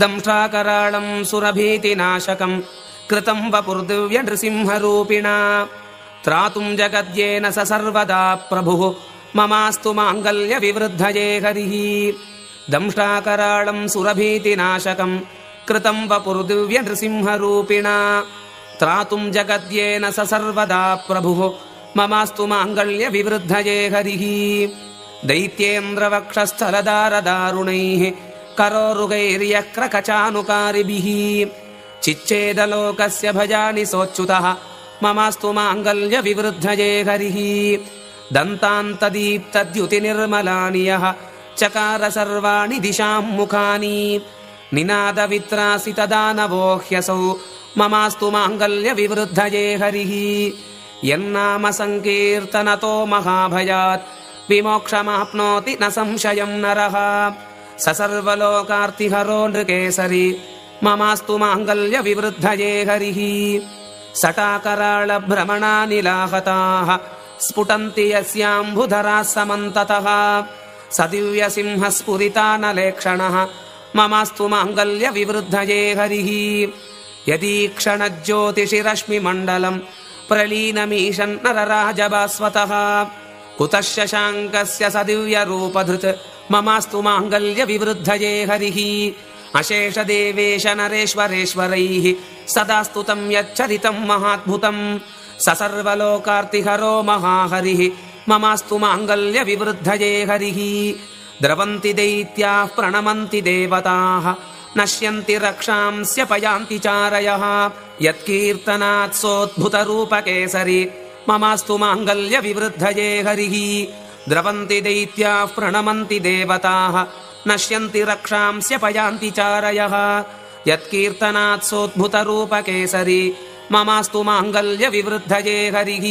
दंष्ट्राकराळं सुरभीतिनाशकं कृतं वपुर्दिव्य नृसिंहरूपिणा त्रातुं जगद्येन स सर्वदा प्रभुः ममास्तु माङ्गल्यविवृद्धये हरिः दंष्ट्राकराळं सुरभीतिनाशकं कृतं वपुर्दिव्य नृसिंहरूपिणा त्रातुं जगद्येन स सर्वदा प्रभुः ममास्तु माङ्गल्यविवृद्धये हरिः दैत्येन्द्रवक्षस्थलदारदारुणैः करोरुगैर्यक्रकचानुकारिभिः चिच्छेदलोकस्य भजानि सोच्युतः ममास्तु माङ्गल्यविवृद्धये हरिः दन्तान्तदीप्तद्युतिनिर्मलानि यः चकार सर्वाणि दिशां मुखानि निनादवित्रासितदानवो ह्यसौ ममास्तु माङ्गल्यविवृद्धये हरिः यन्नाम संकीर्तनतो महाभयात् विमोक्षमाप्नोति न संशयं नरः स सर्वलोकार्तिहरो नृकेसरी ममास्तु माङ्गल्यविवृद्धये हरिः सटाकराळभ्रमणानिलाहताः स्फुटन्ति यस्याम्बुधराः समन्ततः स दिव्यसिंहस्फुरितानलेक्षणः ममास्तु माङ्गल्यविवृद्धये हरिः यदीक्षणज्योतिषिरश्मिमण्डलं प्रलीनमीशन् नरराजभास्वतः कुतः शशाङ्कस्य स दिव्यरूपधृत् ममास्तु माङ्गल्यविवृद्धये हरिः अशेषदेवेश नरेश्वरेश्वरैः सदा स्तुतं यच्चरितं महाद्भुतं स सर्वलोकार्तिहरो महाहरिः ममास्तु माङ्गल्यविवृद्धये हरिः द्रवन्ति दैत्याः प्रणमन्ति देवताः नश्यन्ति रक्षांस्य पयान्ति चारयः यत्कीर्तनात् सोद्भुतरूपकेसरी ममास्तु माङ्गल्यविवृद्धये हरिः द्रवन्ति दैत्याः प्रणमन्ति देवताः नश्यन्ति रक्षांस्य पयान्ति चारयः यत्कीर्तनात् सोद्भुतरूपकेसरी ममास्तु माङ्गल्यविवृद्धये हरिः।